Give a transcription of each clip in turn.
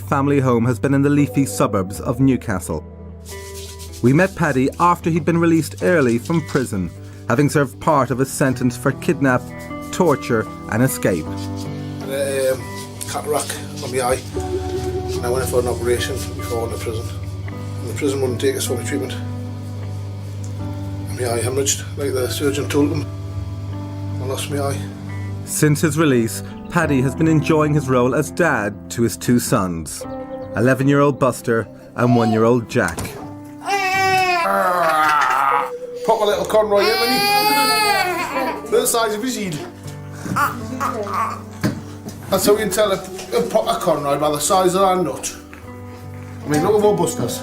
family home has been in the leafy suburbs of Newcastle. We met Paddy after he'd been released early from prison, having served part of his sentence for kidnap, torture and escape. Cataract on my eye, and I went in for an operation before I went to prison. And the prison wouldn't take us for my treatment. And my eye hemorrhaged, like the surgeon told them. I lost my eye. Since his release, Paddy has been enjoying his role as dad to his two sons, 11-year-old Buster and 1-year-old Jack. Pop a little Conroy in, Minnie. The size of his head. That's how you can tell a proper Conroy by the size of our nut. I mean, look at our Busters.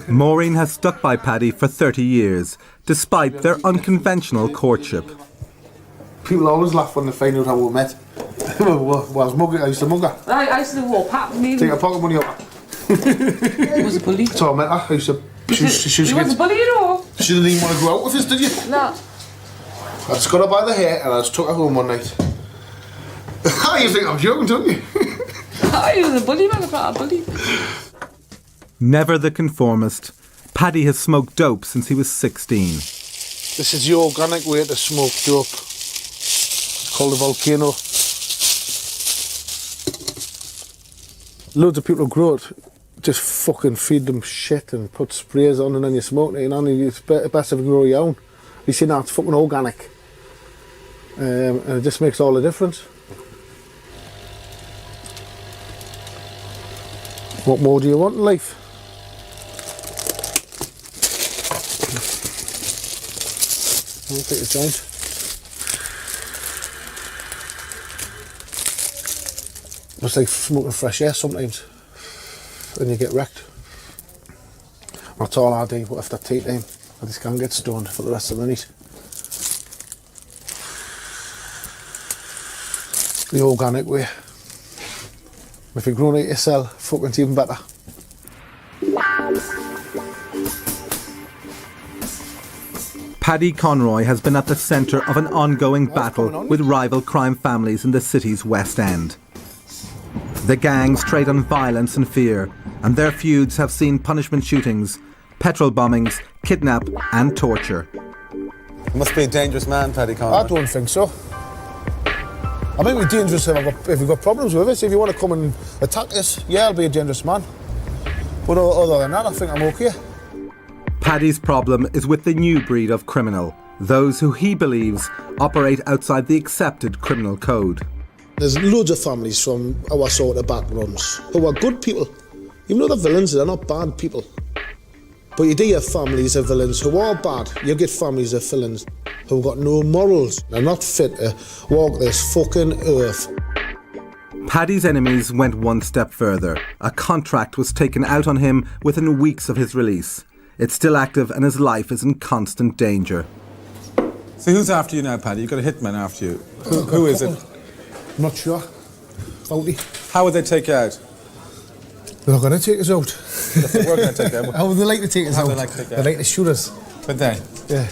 Maureen has stuck by Paddy for 30 years, despite their unconventional courtship. People always laugh when they find out how we met. I used to mug her. I used to walk past me. Take her pocket money out. He was a bully. So I met her. I used to... She was a bully at all. She didn't even want to go out with us, did you? No. I just got her by the hair and I just took her home one night. You think I'm joking, don't you? He was a bully, man. A bully. Never the conformist, Paddy has smoked dope since he was 16. This is the organic way to smoke dope. It's called a volcano. Loads of people who grow it just fucking feed them shit and put sprays on and then you smoke it, you know, and it's best if you grow your own. You see now it's fucking organic. And it just makes all the difference. What more do you want in life? I'll take a joint. It's like smoking fresh air sometimes when you get wrecked. That's all I do, but after tea time I just can't get stoned for the rest of the night. The organic way. If you're growing it yourself, fucking it's even better. Paddy Conroy has been at the centre of an ongoing battle with rival crime families in the city's West End. The gangs trade on violence and fear, and their feuds have seen punishment shootings, petrol bombings, kidnap and torture. You must be a dangerous man, Paddy Conroy. I don't think so. I mean, we're dangerous if we've got problems with us. If you want to come and attack us, yeah, I'll be a dangerous man. But other than that, I think I'm okay. Paddy's problem is with the new breed of criminal, those who he believes operate outside the accepted criminal code. There's loads of families from our sort of backgrounds who are good people. Even though they're villains, they're not bad people. But you do have families of villains who are bad. You get families of villains who've got no morals. They're not fit to walk this fucking earth. Paddy's enemies went one step further. A contract was taken out on him within weeks of his release. It's still active and his life is in constant danger. So who's after you now, Paddy? You've got a hitman after you. Who is it? I'm not sure. Faulty. How would they take you out? They're not going to take us out. If they were going to take you out. How would they like to take us How out? would they like to take you out? They like to shoot us. Would they? Yeah.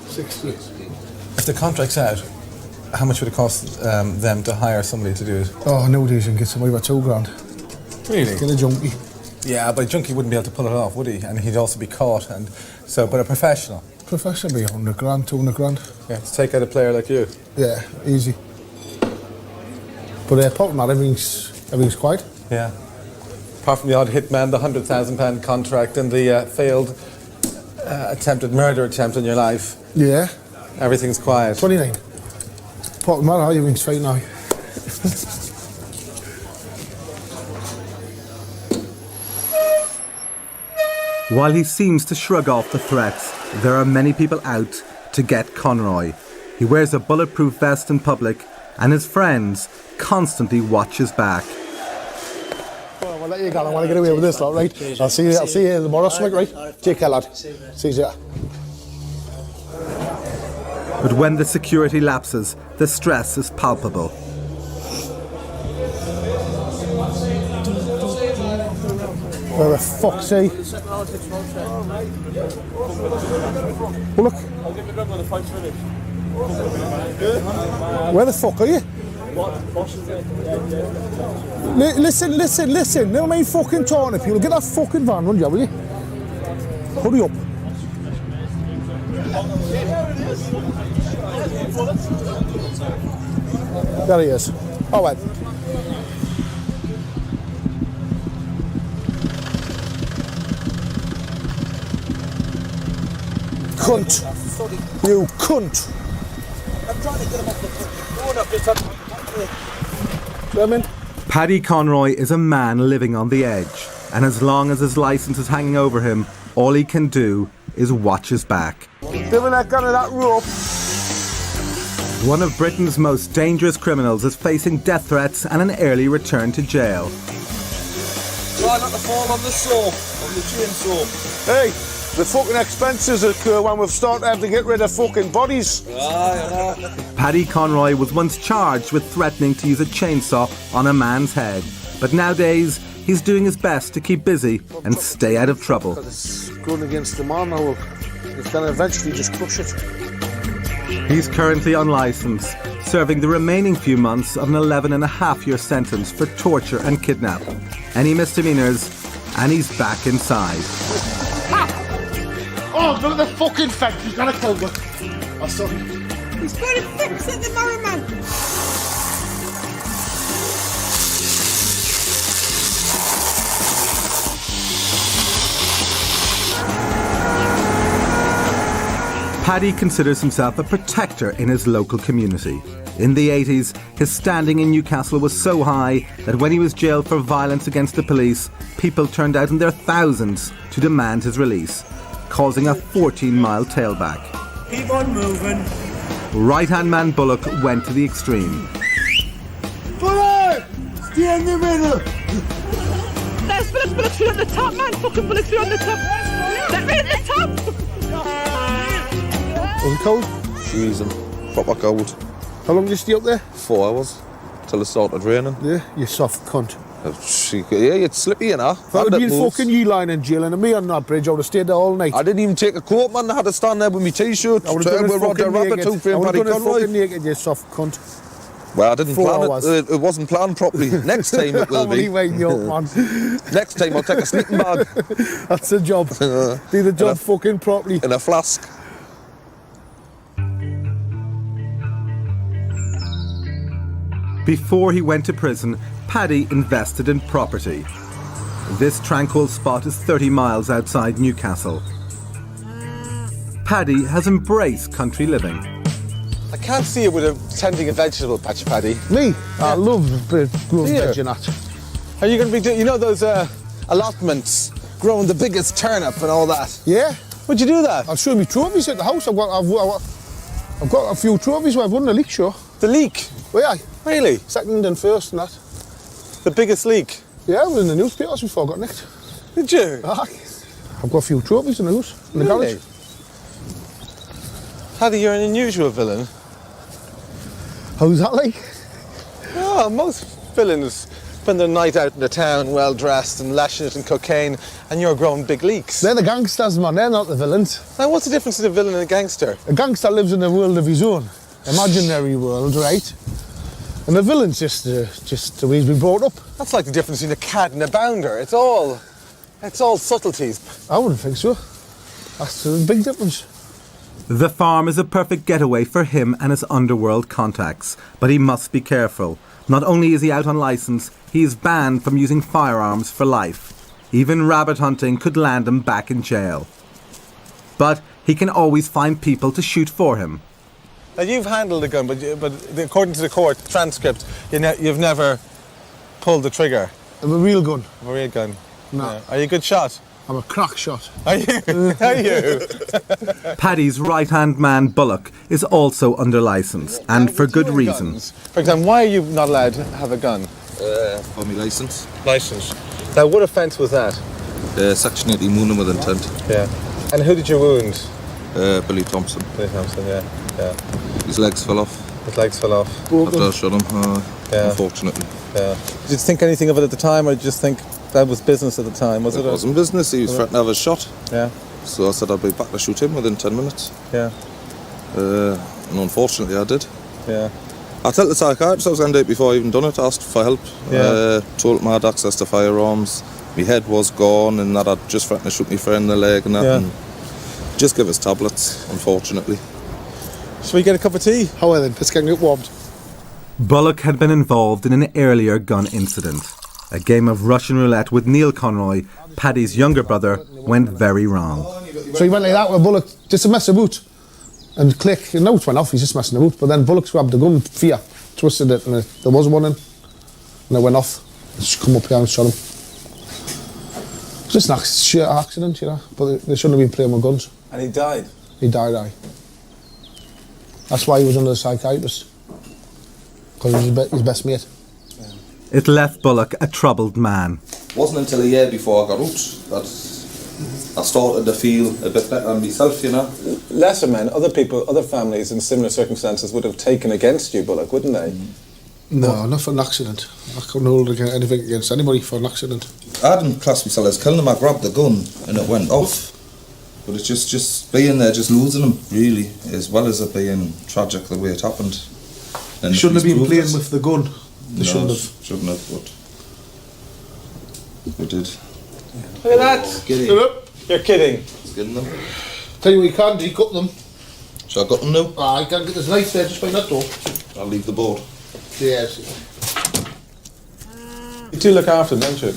60. If the contract's out, how much would it cost them to hire somebody to do it? Oh, nowadays you can get somebody for £2,000. Really? Get a junkie. Yeah, but a junkie wouldn't be able to pull it off, would he? And he'd also be caught. And so, but a professional. Professional be 100 grand, 200 grand. Yeah, to take out a player like you. Yeah, easy. But apart from that, everything's quiet. Yeah. Apart from the odd hitman, the £100,000 contract, and the failed attempted murder attempt in your life. Yeah. Everything's quiet. 29. Apart from that, everything's fine now. While he seems to shrug off the threats, there are many people out to get Conroy. He wears a bulletproof vest in public, and his friends constantly watch his back. Well, I'll let you go. I want to get away with this lot, right? I'll see you tomorrow, right? Take care, lad. See you later. But when the security lapses, the stress is palpable. Where the fuck's he? Well, look. Where the fuck are you? Listen. Never mind fucking talking to people. Get that fucking van run, will you? Hurry up. There he is. All right. Cunt. You cunt. I'm trying to get him off the phone. Paddy Conroy is a man living on the edge, and as long as his licence is hanging over him, all he can do is watch his back. Giving that gun of that rope. One of Britain's most dangerous criminals is facing death threats and an early return to jail. Try not to fall on the slope, on the chainsaw. Hey, the fucking expenses occur when we've started having to get rid of fucking bodies. Paddy Conroy was once charged with threatening to use a chainsaw on a man's head, but nowadays he's doing his best to keep busy and stay out of trouble. It's going against the man now. It's going to eventually just crush it. He's currently on licence, serving the remaining few months of an 11.5-year sentence for torture and kidnap. Any misdemeanours, and he's back inside. Oh, look at the fucking fence. He's got a kill me. Oh, sorry. He's got a fix at the Merriman. Paddy considers himself a protector in his local community. In the 80s, his standing in Newcastle was so high that when he was jailed for violence against the police, people turned out in their thousands to demand his release, causing a 14-mile tailback. Keep on moving. Right-hand man Bullock went to the extreme. Bullock! Stay in the middle. There's bullets on the top, man. Fucking bullets on the top. They're right at the top. Was it cold? Freezing. Proper cold. How long did you stay up there? 4 hours. Till it started raining. Yeah, you soft cunt. Yeah, it's slippy, you know. If I would have been fucking you lying in jail and me on that bridge, I would have stayed there all night. I didn't even take a coat, man. I had to stand there with my t-shirt. I would have done it fucking naked. Paddy I would have done it Conroy. fucking naked, you soft cunt. Well, I didn't 4 plan hours. it. It wasn't planned properly. Next time it will I'm only be. waiting you up, man. Next time I'll take a sleeping bag That's the job. Do the job fucking properly. in a flask. Before he went to prison, Paddy invested in property. This tranquil spot is 30 miles outside Newcastle. Paddy has embraced country living. I can't see you with tending a vegetable patch, Paddy. Me? I love growing veg and that. Are you going to be doing, you know those allotments, growing the biggest turnip and all that? Yeah. Would you do that? I'll show me trophies at the house. I've got a few trophies where I've won the league show. The leak? Oh yeah. Really? Second and first and that. The biggest leak? Yeah, I was in the newspapers before I got nicked. Did you? Aye. I've got a few trophies in the house, in the Really? garage. Paddy, you're an unusual villain. How's that like? Oh, most villains spend their night out in the town, well dressed and lashing it in cocaine, and you're growing big leaks. They're the gangsters, man. They're not the villains. Now, what's the difference between a villain and a gangster? A gangster lives in a world of his own, imaginary world, right? And the villain's just the way he's been brought up. That's like the difference between a cat and a bounder. It's all subtleties. I wouldn't think so. That's a big difference. The farm is a perfect getaway for him and his underworld contacts, but he must be careful. Not only is he out on licence, he is banned from using firearms for life. Even rabbit hunting could land him back in jail. But he can always find people to shoot for him. Now, you've handled a gun, but according to the court transcript, you've never pulled the trigger I'm a real gun. of a real gun. No. Yeah. Are you a good shot? I'm a crack shot. Are you? Are you? Paddy's right-hand man Bullock is also under licence, and for good reason. Guns. For example, why are you not allowed to have a gun? For my licence. Licence. Now, what offence was that? Section 18, wounding with intent. Yeah. And who did you wound? Billy Thompson. Billy Thompson, yeah. His legs fell off. His legs fell off. After I shot him, Yeah. unfortunately. Yeah. Did you think anything of it at the time, or did you just think that was business at the time? Was it? It wasn't business, he was threatening to have a shot. Yeah. So I said I'd be back to shoot him within 10 minutes. Yeah. And unfortunately I did. Yeah. I told the psychiatrist I was going to do it before I even done it, asked for help. Yeah. Told him I had access to firearms. My head was gone and that I'd just threatened to shoot my friend in the leg and that. Yeah. And just give us tablets, unfortunately. Shall we get a cup of tea? How are then? Let's get warmed. Bullock had been involved in an earlier gun incident. A game of Russian roulette with Neil Conroy, Paddy's younger brother, went very wrong. So he went like that with Bullock, just to mess about. And click, and now it went off, he's just messing about. But then Bullock grabbed the gun, fear, twisted it, and there was one in. And it went off. Just come up here and shot him. Just an sheer accident, you know. But they shouldn't have been playing with guns. And he died. He died, aye. That's why he was under the psychiatrist. Because he was his best mate. It left Bullock a troubled man. It wasn't until a year before I got out that I started to feel a bit better on myself, you know. Lesser men, other people, other families in similar circumstances would have taken against you, Bullock, wouldn't they? No, not for an accident. I couldn't hold anything against anybody for an accident. I didn't class myself as killing him. I grabbed the gun and it went off. But it's just being there, just losing him, really, as well as it being tragic the way it happened. And They shouldn't have been playing it. with the gun. They shouldn't have. Shouldn't have, but we did. Look at that. You're kidding. Getting them. Tell you what you can do, cut them. So I got them now. I can't get this knife there just by that door. I'll leave the board. Yes. You do look after them, don't you?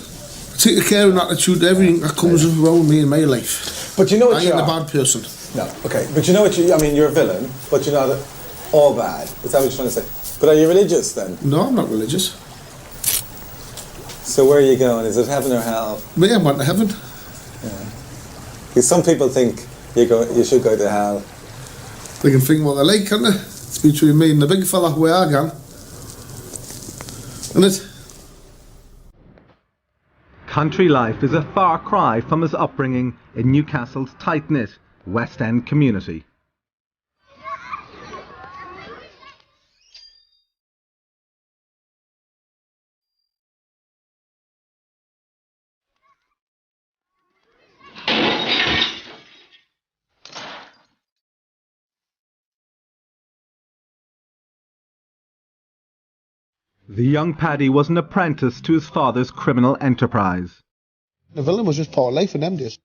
Take a care and attitude to everything that comes around me in my life. But you know what I you ain't are? a bad person. No, okay. But you know what you... I mean, you're a villain, but you're not all bad. Is that what you're trying to say? But are you religious, then? No, I'm not religious. So where are you going? Is it heaven or hell? Me, I'm going to heaven. Because some people think you should go to hell. They can think what they like, can't they? It's between me and the big fella where I can. Isn't it? Country life is a far cry from his upbringing in Newcastle's tight-knit West End community. The young Paddy was an apprentice to his father's criminal enterprise. The villain was just part of life in them days,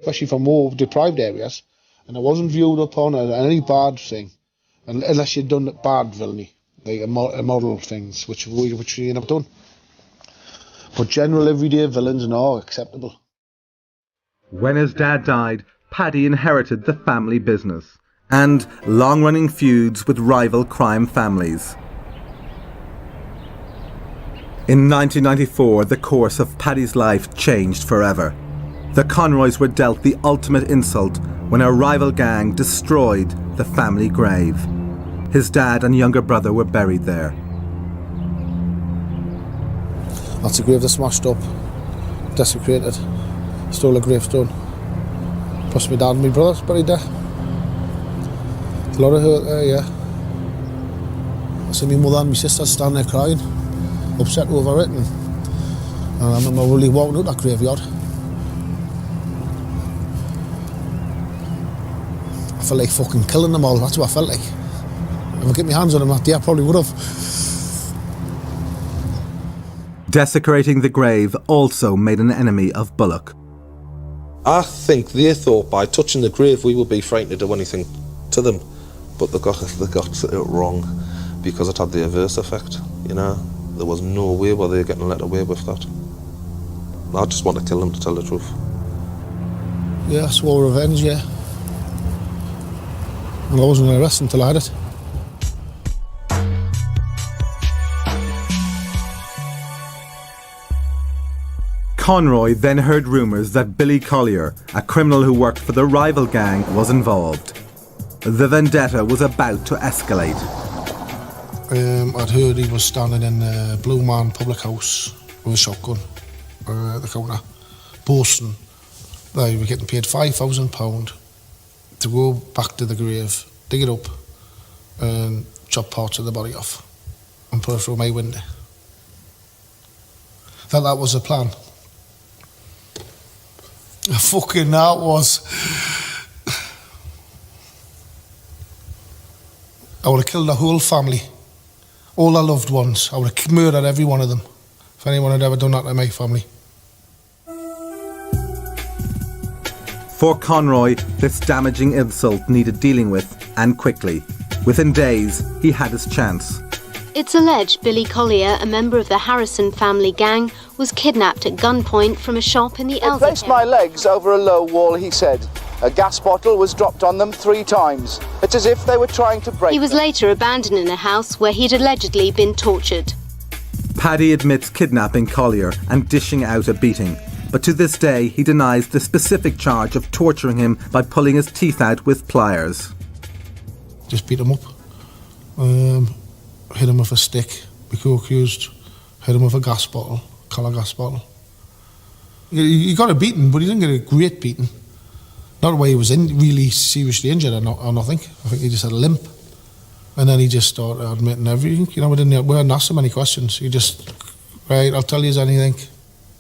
especially from more deprived areas, and it wasn't viewed upon as any bad thing, unless you'd done bad villainy, like immoral things, which we never done. But general everyday villains are not acceptable. When his dad died, Paddy inherited the family business and long-running feuds with rival crime families. In 1994, the course of Paddy's life changed forever. The Conroys were dealt the ultimate insult when a rival gang destroyed the family grave. His dad and younger brother were buried there. That's a grave that's smashed up, desecrated, stole a gravestone. Plus my dad and my brother's buried there. A lot of hurt there, yeah. I see my mother and my sister standing there crying, upset over it, and I remember really walking out that graveyard. I felt like fucking killing them all, that's what I felt like. If I get my hands on them that day, I probably would have. Desecrating the grave also made an enemy of Bullock. I think they thought by touching the grave we would be frightened to do anything to them, but they got it wrong because it had the adverse effect, you know. There was no way where they were getting let away with that. I just want to kill them, to tell the truth. Yeah, I swore revenge, yeah. And I wasn't going to rest until I had it. Conroy then heard rumours that Billy Collier, a criminal who worked for the rival gang, was involved. The vendetta was about to escalate. I'd heard he was standing in the Blue Man public house with a shotgun at the counter, boasting that he was getting paid £5,000 to go back to the grave, dig it up, and chop parts of the body off and put it through my window. That was the plan. Fucking that was. I would have killed the whole family. all their loved ones. I would have murdered every one of them if anyone had ever done that to my family. For Conroy, this damaging insult needed dealing with, and quickly. Within days, he had his chance. It's alleged Billy Collier, a member of the Harrison family gang, was kidnapped at gunpoint from a shop in the I Elvick placed my legs over a low wall, he said. A gas bottle was dropped on them 3 times. It's as if they were trying to break He was them. later abandoned in a house where he'd allegedly been tortured. Paddy admits kidnapping Collier and dishing out a beating. But to this day, he denies the specific charge of torturing him by pulling his teeth out with pliers. Just beat him up. Hit him with a stick. We co-accused. Hit him with a gas bottle, colour gas bottle. He got a beating, but he didn't get a great beating. Not the way he was really seriously injured or nothing. I think he just had a limp. And then he just started admitting everything. You know, we didn't ask him any questions. He just, right, I'll tell you anything.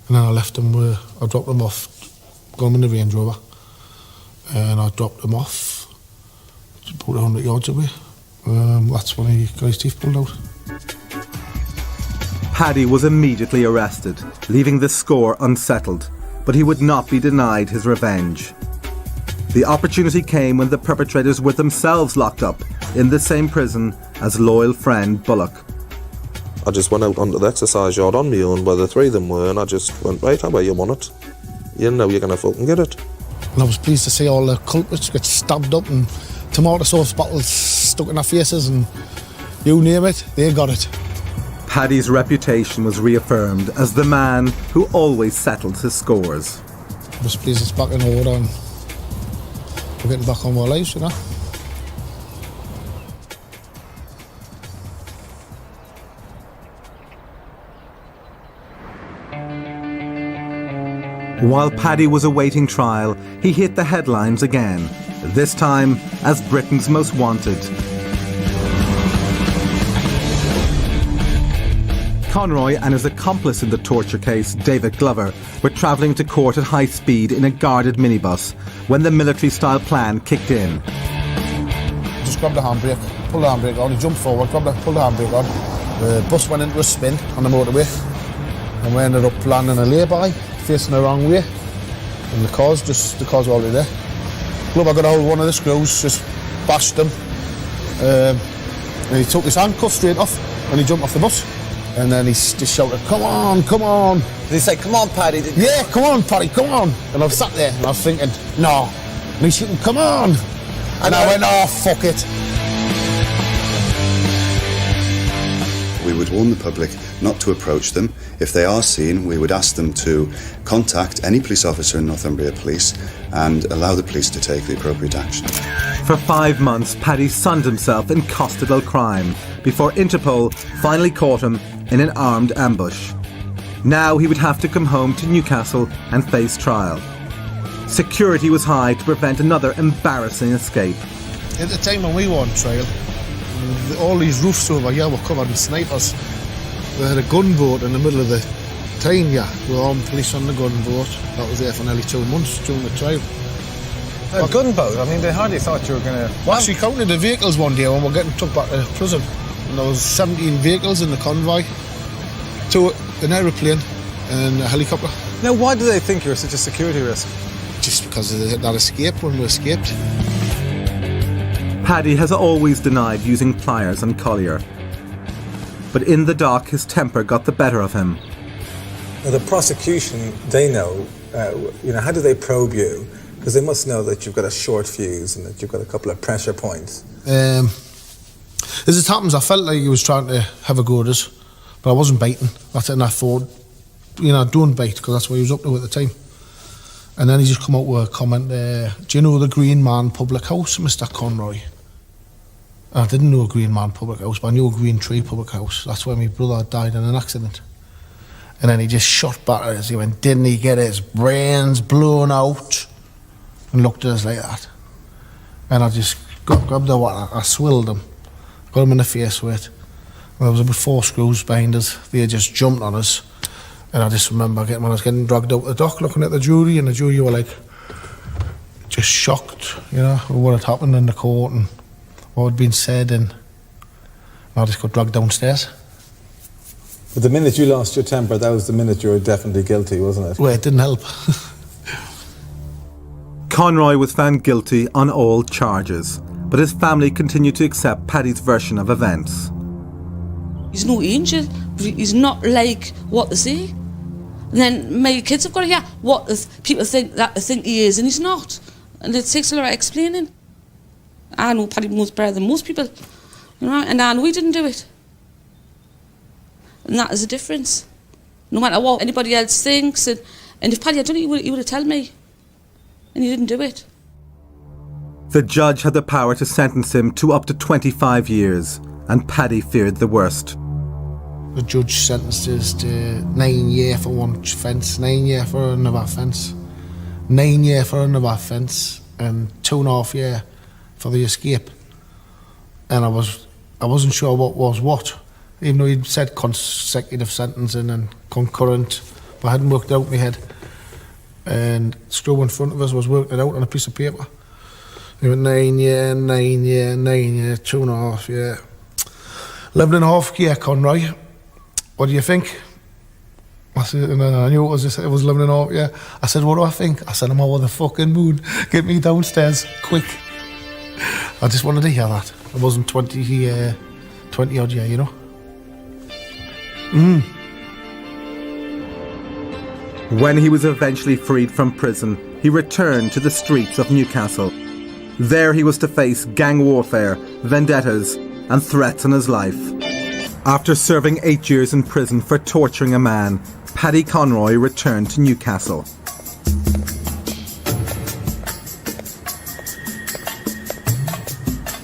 And then I left him I dropped him off, got him in the Range Rover. And I dropped him off about 100 yards away. That's when he got his teeth pulled out. Paddy was immediately arrested, leaving the score unsettled, but he would not be denied his revenge. The opportunity came when the perpetrators were themselves locked up in the same prison as loyal friend Bullock. I just went out onto the exercise yard on my own where the 3 of them were, and I just went, right, how about you want it? You know you're going to fucking get it. And I was pleased to see all the culprits get stabbed up and tomato sauce bottles stuck in their faces and you name it, they got it. Paddy's reputation was reaffirmed as the man who always settled his scores. I was pleased it's back in order and we're getting back on our lives, you know. While Paddy was awaiting trial, he hit the headlines again, this time as Britain's most wanted. Conroy and his accomplice in the torture case, David Glover, were travelling to court at high speed in a guarded minibus when the military-style plan kicked in. Just grabbed the handbrake, pulled the handbrake on, he jumped forward, pulled the handbrake on. The bus went into a spin on the motorway and we ended up landing a lay-by, facing the wrong way. And the cars were already there. Glover got hold of one of the screws, just bashed them. And he took his handcuff straight off and he jumped off the bus. And then he just shouted, come on, come on. Did he say, come on, Paddy? Yeah, come on, Paddy, come on. And I was sat there and I was thinking, no. And he's shouting, come on. And I went, oh, fuck it. We would warn the public not to approach them. If they are seen, we would ask them to contact any police officer in Northumbria Police and allow the police to take the appropriate action. For 5 months, Paddy sunned himself in costable crime before Interpol finally caught him in an armed ambush. Now he would have to come home to Newcastle and face trial. Security was high to prevent another embarrassing escape. At the time when we were on trial, all these roofs over here were covered with snipers. We had a gunboat in the middle of the town here. We were armed police on the gunboat. That was there for nearly 2 months during the trial. A gunboat? I mean, they hardly thought you were going to... We actually counted the vehicles one day when we were getting took back to prison. And there was 17 vehicles in the convoy, an aeroplane and a helicopter. Now, why do they think you're such a security risk? Just because of that escape when we escaped. Paddy has always denied using pliers on Collier. But in the dock, his temper got the better of him. Now, the prosecution, they know, how do they probe you? Because they must know that you've got a short fuse and that you've got a couple of pressure points. As it happens, I felt like he was trying to have a go at us, but I wasn't biting. That's it, and I thought, don't bite, because that's what he was up to at the time. And then he just come out with a comment, do you know the Green Man Public House, Mr. Conroy? And I didn't know a Green Man Public House, but I knew a Green Tree Public House. That's where my brother died in an accident. And then he just shot back at us. He went, didn't he get his brains blown out? And looked at us like that. And I just grabbed the water, I swilled him, got him in the face with it. And there was about 4 screws behind us. They just jumped on us. And I just remember when I was getting dragged out the dock, looking at the jury, and the jury were like, just shocked, with what had happened in the court and what had been said. And I just got dragged downstairs. But the minute you lost your temper, that was the minute you were definitely guilty, wasn't it? Well, it didn't help. Conroy was found guilty on all charges, but his family continued to accept Paddy's version of events. He's no angel. He's not like what they say. And then my kids have got to hear what people think that they think he is, and he's not. And it takes a lot of explaining. I know Paddy knows better than most people, you know, and I know he didn't do it. And that is a difference. No matter what anybody else thinks, and if Paddy had done it, he would have told me. And he didn't do it. The judge had the power to sentence him to up to 25 years, and Paddy feared the worst. The judge sentenced us to 9 years for one offence, 9 years for another offence, 9 years for another offence, and 2.5 years for the escape. And I wasn't sure what was what, even though he'd said consecutive sentencing and concurrent, but I hadn't worked it out in my head. And Screw in front of us was working it out on a piece of paper. He went 9 years, 9 years, 9 years, 2.5 years. 11.5 years, Conroy. What do you think? I said, and I knew it was 11.5 years. I said, what do I think? I said, I'm over the fucking moon. Get me downstairs, quick. I just wanted to hear that. It wasn't 20 odd years, you know. When he was eventually freed from prison, he returned to the streets of Newcastle. There he was to face gang warfare, vendettas, and threats on his life. After serving 8 years in prison for torturing a man, Paddy Conroy returned to Newcastle.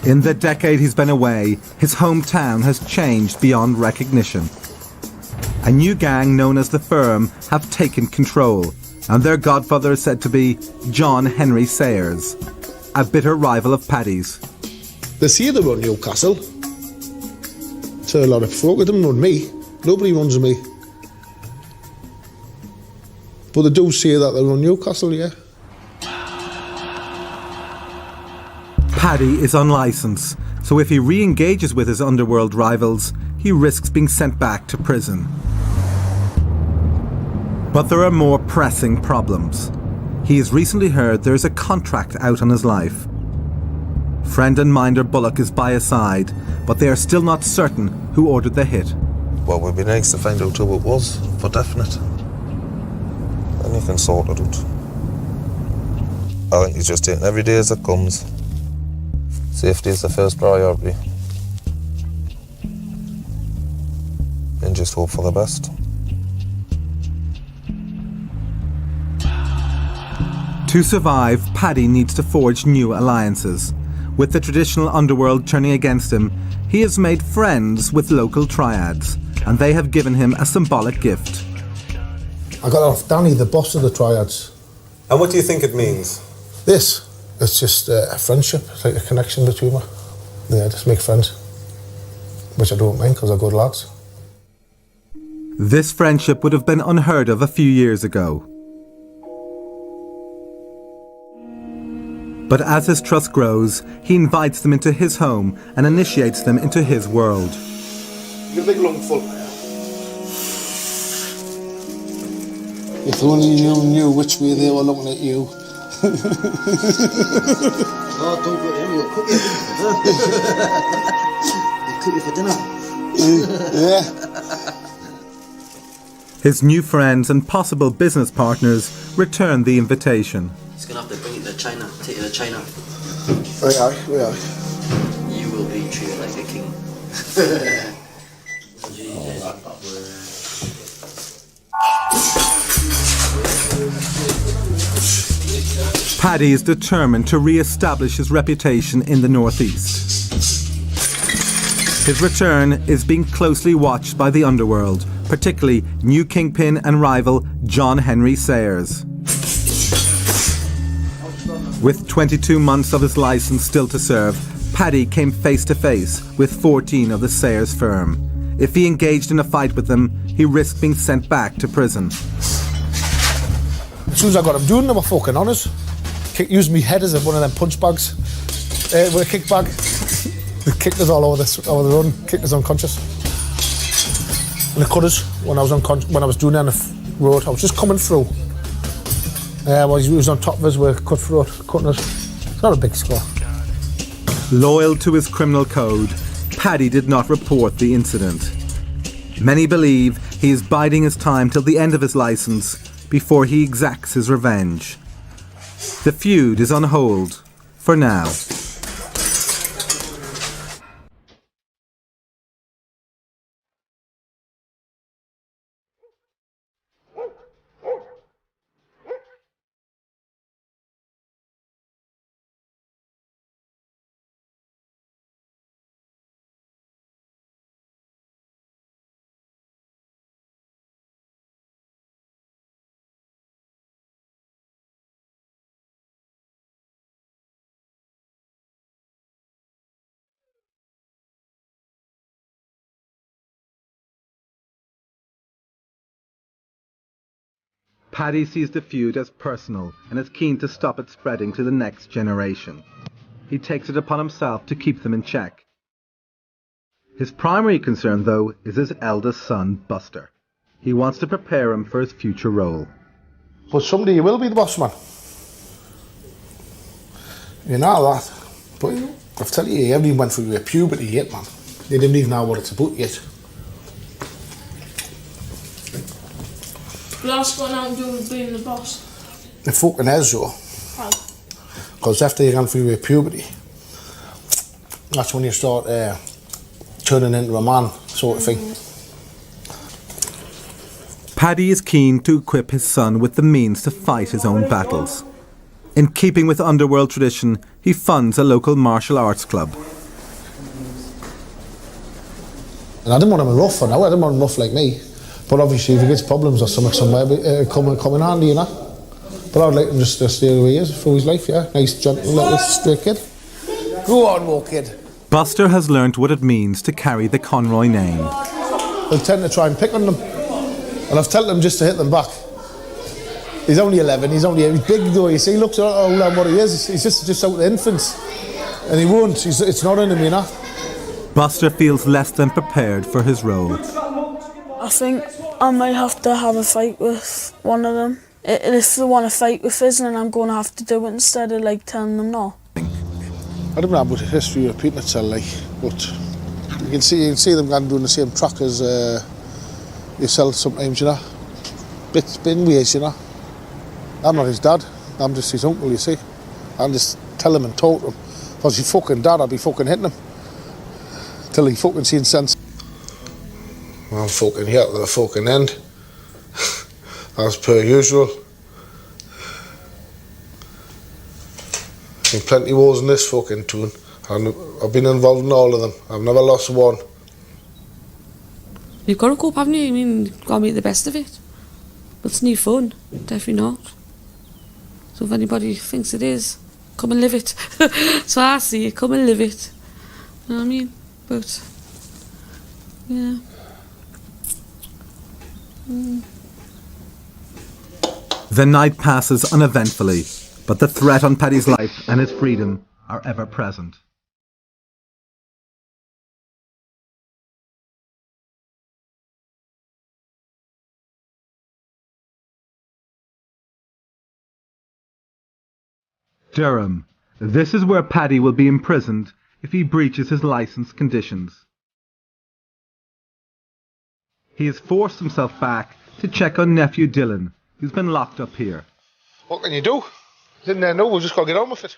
In the decade he's been away, his hometown has changed beyond recognition. A new gang known as the Firm have taken control, and their godfather is said to be John Henry Sayers, a bitter rival of Paddy's. They say they run Newcastle. So a lot of folk, they don't run me. Nobody runs me. But they do say that they run Newcastle, yeah. Paddy is on licence, so if he re-engages with his underworld rivals, he risks being sent back to prison. But there are more pressing problems. He has recently heard there is a contract out on his life. Friend and minder Bullock is by his side, but they are still not certain who ordered the hit. Well, it would be nice to find out who it was, for definite. Then you can sort it out. I think he's just taking every day as it comes. Safety is the first priority. And just hope for the best. To survive, Paddy needs to forge new alliances. With the traditional underworld turning against him, he has made friends with local triads, and they have given him a symbolic gift. I got off Danny, the boss of the triads. And what do you think it means? This, it's just a friendship, it's like a connection between us. Yeah, just make friends, which I don't mind because they're good lads. This friendship would have been unheard of a few years ago. But as his trust grows, he invites them into his home and initiates them into his world. Your big lungful. If only you knew which way they were looking at you. Oh, don't go there, we'll cook you. They cook you for dinner. Yeah. His new friends and possible business partners return the invitation. He's going to have to bring it to China, take it to China. We are. You will be treated like a king. Paddy is determined to re-establish his reputation in the northeast. His return is being closely watched by the underworld, particularly new kingpin and rival John Henry Sayers. With 22 months of his license still to serve, Paddy came face to face with 14 of the Sayers firm. If he engaged in a fight with them, he risked being sent back to prison. As soon as I got him doing, they were fucking honest. Used me head as one of them punch bags with a kick bag. They kicked us all over the road, kicked us unconscious. And they cut us when I was doing it on the road. I was just coming through. He was on top of us with cut throat, cutting us. It's not a big score. Loyal to his criminal code, Paddy did not report the incident. Many believe he is biding his time till the end of his licence before he exacts his revenge. The feud is on hold for now. Paddy sees the feud as personal and is keen to stop it spreading to the next generation. He takes it upon himself to keep them in check. His primary concern, though, is his eldest son, Buster. He wants to prepare him for his future role. But someday you will be the boss man. You know that. But I've told you, everybody went through their puberty yet, man. They didn't even know what it's about yet. What's going on with being the boss? It fucking is, though. How? Because after you gone through your puberty, that's when you start turning into a man, sort of thing. Paddy is keen to equip his son with the means to fight his own battles. In keeping with underworld tradition, he funds a local martial arts club. And I didn't want him rough for now, I didn't want him rough like me. But obviously if he gets problems or something somewhere, come in handy, you know. But I'd like him just to stay the way he is through his life, yeah. Nice, gentle, little, straight kid. Go on, war kid. Buster has learnt what it means to carry the Conroy name. They'll tend to try and pick on them. And I've told them just to hit them back. He's only 11, he's big though, you see, he looks older than what he is. He's just out of infants. And he won't, it's not in him, you know. Buster feels less than prepared for his role. I think I might have to have a fight with one of them. If they want to fight with us, then I'm going to have to do it instead of like telling them no. I don't know about the history of repeating itself, like, but you can see them going doing the same track as yourself sometimes, you know. Bit in ways, you know. I'm not his dad, I'm just his uncle, you see. I just tell him and talk to him. If I was his fucking dad, I'd be fucking hitting him. Till he fucking sees sense. I'm fucking here to the fucking end. As per usual. There's plenty of wars in this fucking tune. And I've been involved in all of them. I've never lost one. You've got to cope, haven't you? I mean, you've got to make the best of it. But it's no fun. Definitely not. So if anybody thinks it is, come and live it. So I see it, come and live it. You know what I mean? But, yeah. The night passes uneventfully, but the threat on Paddy's life and his freedom are ever present. Durham. This is where Paddy will be imprisoned if he breaches his license conditions. He has forced himself back to check on nephew Dylan, who's been locked up here. What can you do? Didn't they know? We've just got to get on with it.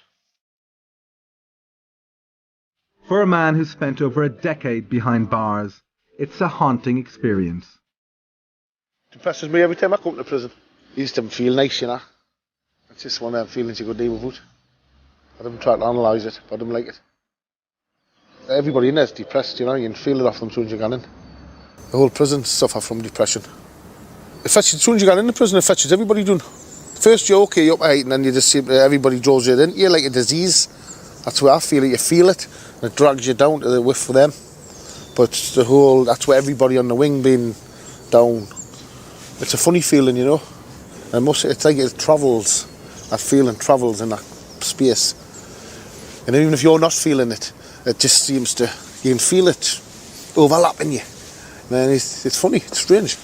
For a man who spent over a decade behind bars, it's a haunting experience. It depresses me every time I come to prison. It used to feel nice, you know. It's just one of them feelings you could deal with. I don't try to analyse it, but I don't like it. Everybody in there is depressed, you know. You can feel it off them as soon as you get in. The whole prison suffer from depression. It fetches, as soon as you get in the prison, it fetches everybody doing. First you're okay, you're up height, and then you just see everybody draws you in. You're like a disease. That's where I feel it. You feel it, and it drags you down to the whiff for them. But the whole, that's where everybody on the wing being down. It's a funny feeling, you know. And it's like it travels. That feeling travels in that space. And even if you're not feeling it, It just seems to, you can feel it overlapping you. Man, it's funny, it's strange.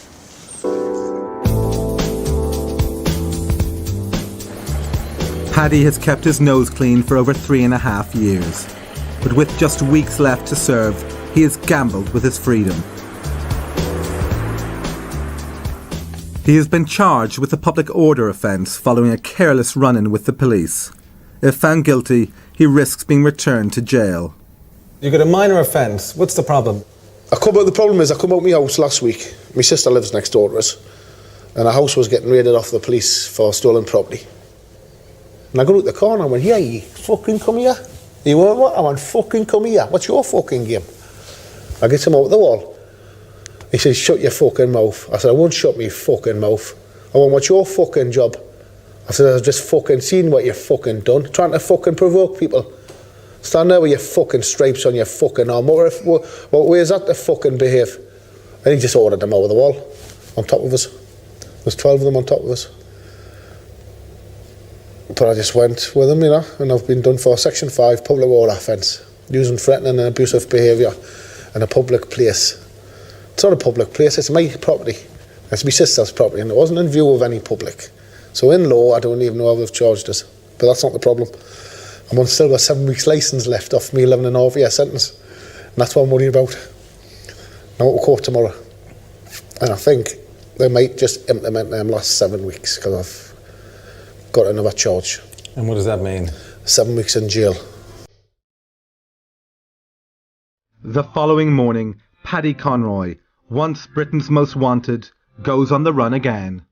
Paddy has kept his nose clean for over 3.5 years. But with just weeks left to serve, he has gambled with his freedom. He has been charged with a public order offence following a careless run-in with the police. If found guilty, he risks being returned to jail. You got a minor offence. What's the problem? The problem is I come out of my house last week. My sister lives next door to us. And our house was getting raided off the police for stolen property. And I got out the car and I went, yeah, you fucking come here. He went, what? I went, fucking come here. What's your fucking game? I get him out the wall. He says, shut your fucking mouth. I said, I won't shut me fucking mouth. I went, what's your fucking job? I said, I've just fucking seen what you've fucking done. Trying to fucking provoke people. Stand there with your fucking stripes on your fucking arm. What way is that to fucking behave? And he just ordered them over the wall. On top of us. There's 12 of them on top of us. But I just went with them, you know, and I've been done for Section 5 public order offence, using threatening and abusive behaviour in a public place. It's not a public place, it's my property. It's my sister's property, and it wasn't in view of any public. So in law, I don't even know how they've charged us. But that's not the problem. I'm still got 7 weeks licence left off me 11.5-year sentence. And that's what I'm worried about. I'm out of court tomorrow. And I think they might just implement them last 7 weeks, because I've got another charge. And what does that mean? 7 weeks in jail. The following morning, Paddy Conroy, once Britain's most wanted, goes on the run again.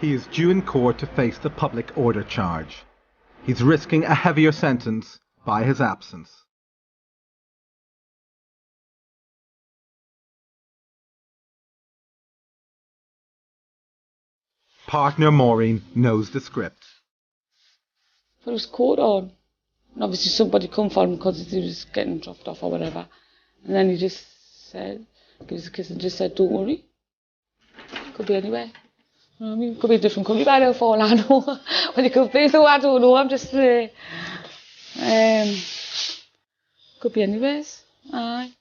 He is due in court to face the public order charge. He's risking a heavier sentence by his absence. Partner Maureen knows the script. But it was caught on. And obviously somebody come for him because he was getting dropped off or whatever. And then he just said, gave us a kiss and just said, don't worry. Could be anywhere. You know what I mean? Could be a different country by now for all I know. When it could be, so I don't know. I'm just could be anywhere. Aye.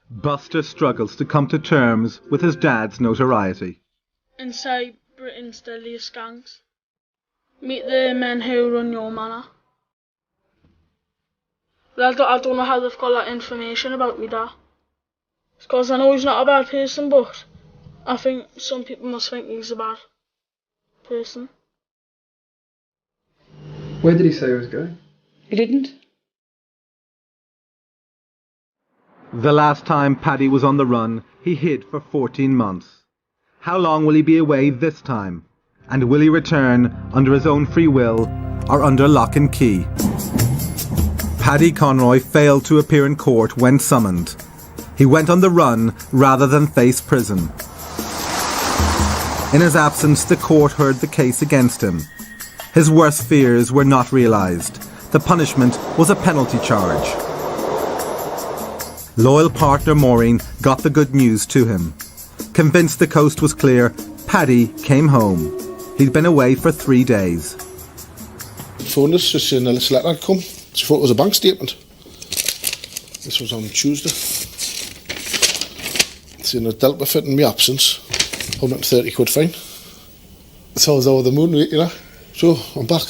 Buster struggles to come to terms with his dad's notoriety. Inside Britain's deadliest gangs. Meet the men who run your manor. I don't know how they've got that information about me dad. It's because I know he's not a bad person, but I think some people must think he's a bad person. Where did he say he was going? He didn't. The last time Paddy was on the run, he hid for 14 months. How long will he be away this time? And will he return under his own free will or under lock and key? Paddy Conroy failed to appear in court when summoned. He went on the run rather than face prison. In his absence, the court heard the case against him. His worst fears were not realised. The punishment was a penalty charge. Loyal partner Maureen got the good news to him. Convinced the coast was clear, Paddy came home. He'd been away for 3 days. Phoned us just saying this letter had come. She thought it was a bank statement. This was on Tuesday. Saying I dealt with it in my absence. 130 quid fine. So I was over the moon, you know. So I'm back.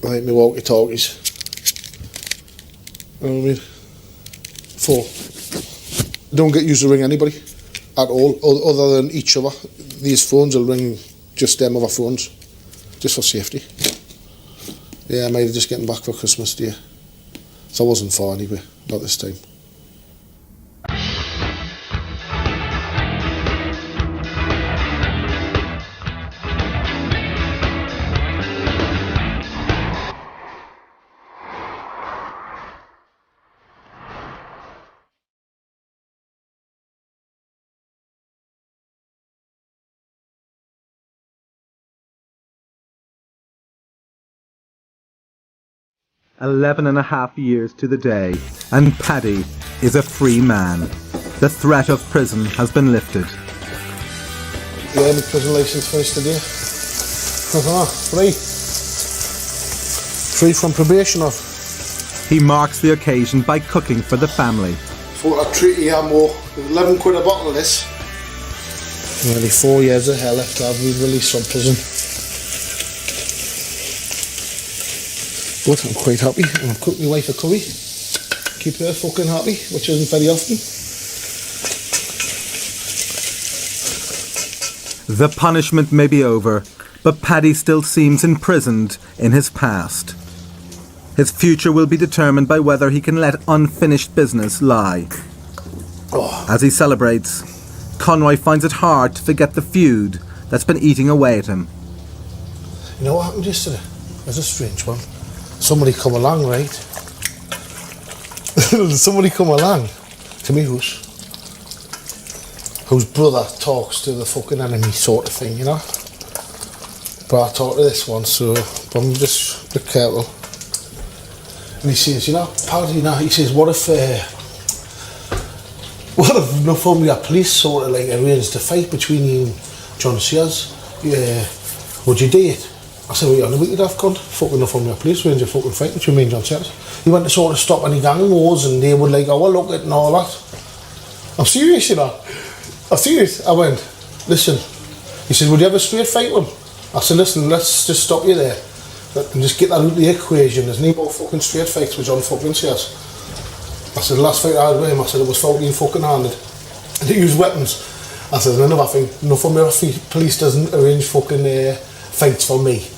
I think my walkie-talkies. You know what I mean? 4. Don't get used to ring anybody at all, other than each other. These phones will ring just them other phones, just for safety. Yeah, I might have just getting back for Christmas Day. So I wasn't far anyway, not this time. 11.5 years to the day, and Paddy is a free man. The threat of prison has been lifted. Yeah, my prison licence finished today. Free. Free from probation off. He marks the occasion by cooking for the family. Thought I'd treat you more. 11 quid a bottle of this. Nearly 4 years of hell after I've been released from prison. But I'm quite happy. I've cooked my wife a curry. Keep her fucking happy, which isn't very often. The punishment may be over, but Paddy still seems imprisoned in his past. His future will be determined by whether he can let unfinished business lie. As he celebrates, Conroy finds it hard to forget the feud that's been eating away at him. You know what happened yesterday? It was a strange one. Somebody come along, right? Somebody come along to me whose brother talks to the fucking enemy sort of thing, you know? But I talked to this one, so I'm just be careful. And he says, you know, Paddy, you know, he says, what if Northumbria police sort of like arranged a fight between you and John Sears? Yeah, would you do it? I said, well, you're on a wicked off cunt. Fucking Northumbria police arranged a fucking fight between me and John Sears. He went to sort of stop any gang wars and they would like, oh, well, look at it and all that. I'm serious, you know. I'm serious. I went, listen. He said, would you have a straight fight with him? I said, listen, let's just stop you there. And just get that out of the equation. There's no more fucking straight fights with John fucking Sears. I said, the last fight I had with him, I said, it was 14 fucking handed. And he used weapons. I said, another thing, Northumbria police doesn't arrange fucking fights for me.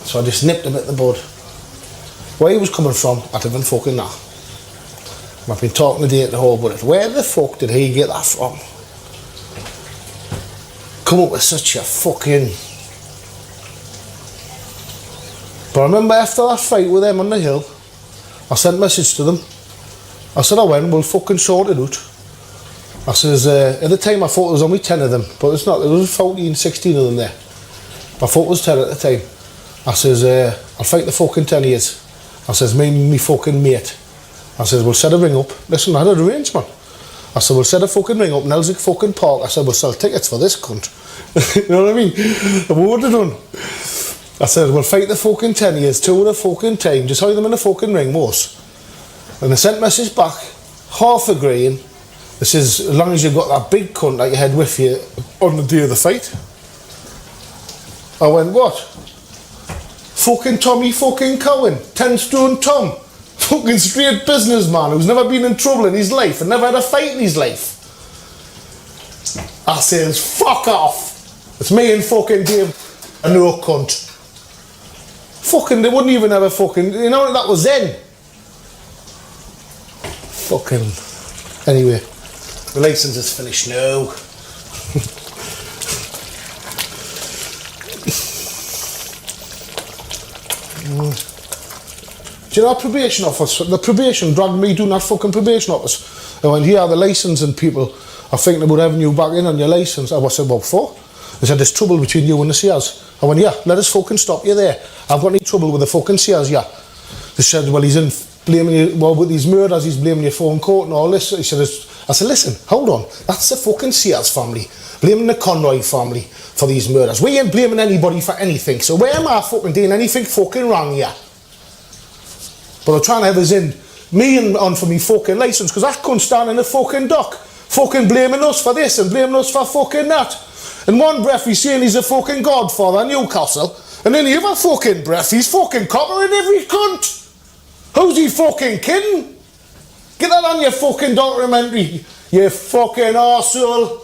So I just nipped him at the bud. Where he was coming from, I didn't fucking know. I've been talking today at the whole but where the fuck did he get that from? Come up with such a fucking... But I remember after that fight with them on the hill, I sent a message to them. I said, we'll fucking sort it out. I says, at the time I thought there was only 10 of them, but it's not, there was 14, 16 of them there. I thought it was 10 at the time. I says, I'll fight the fucking 10 years. I says, me fucking mate. I says, we'll set a ring up. Listen, I had an arrangement. I said, we'll set a fucking ring up in Elsick fucking Park. I said, we'll sell tickets for this cunt. You know what I mean? And we would have done. I said, we'll fight the fucking 10 years, 2 at a fucking time, just hide them in a fucking ring, most. And they sent message back, half agreeing. This is as long as you've got that big cunt that you had with you on the day of the fight. I went, what? Fucking Tommy fucking Cowan, 10 stone Tom. Fucking straight businessman who's never been in trouble in his life and never had a fight in his life. I says, fuck off. It's me and fucking Dave, a no cunt. Fucking, they wouldn't even have a fucking, you know, that was then. Fucking, anyway, the licence is finished now. Do you know, probation office, the probation dragged me doing that fucking probation office. I went, here are the licensing people are thinking about having you back in on your licence. I said, what for? They said, there's trouble between you and the Sears. I went, yeah, let us fucking stop you there. I've got any trouble with the fucking Sears, yeah. They said, well, he's in blaming you, well, with these murders, he's blaming your phone court and all this. He said, I said, listen, hold on, that's the fucking Sears family, blaming the Conroy family for these murders. We ain't blaming anybody for anything, so where am I fucking doing anything fucking wrong here? But they're trying to have us in, me and on for me fucking licence, because I couldn't stand in the fucking dock, fucking blaming us for this and blaming us for fucking that. In one breath he's saying he's a fucking godfather in Newcastle, and in the other fucking breath he's fucking coppering every cunt. Who's he fucking kidding? Get that on your fucking documentary, you fucking arsehole.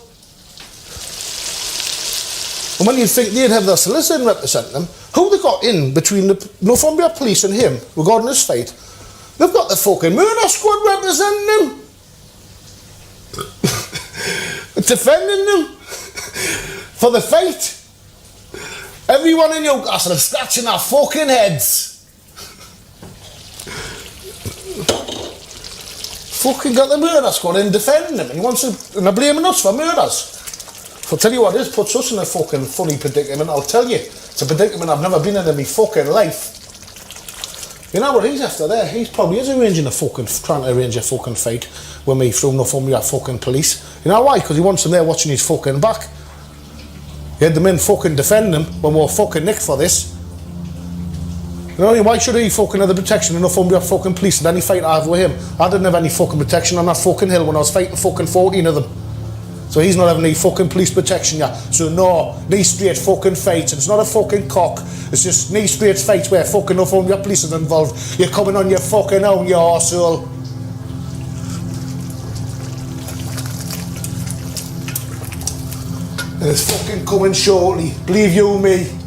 And when you think they'd have their solicitor represent them, who they got in between the Northumbria police and him regarding this fight? They've got the fucking murder squad representing them. Defending them for the fight. Everyone in Newcastle is scratching their fucking heads. Fucking got the murder squad in defending them, and he wants to, and they're blaming us for murders. I'll tell you what, this puts us in a fucking funny predicament, I'll tell you. It's a predicament I've never been in my fucking life. You know what he's after there? He's probably is trying to arrange a fucking fight with me through Northumbria fucking police. You know why? Because he wants them there watching his fucking back. He had them in fucking defending him when we were fucking nicked for this. You know, why should he fucking have the protection of Northumbria fucking police and any fight I have with him? I didn't have any fucking protection on that fucking hill when I was fighting fucking 14 of them. So he's not having any fucking police protection yet. So no, knee straight fucking fights. It's not a fucking cock. It's just knee straight fights where fucking Northumbria police is involved. You're coming on your fucking own, you arsehole. And it's fucking coming shortly. Believe you me.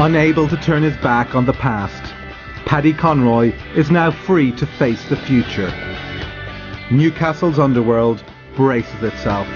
Unable to turn his back on the past, Paddy Conroy is now free to face the future. Newcastle's underworld braces itself.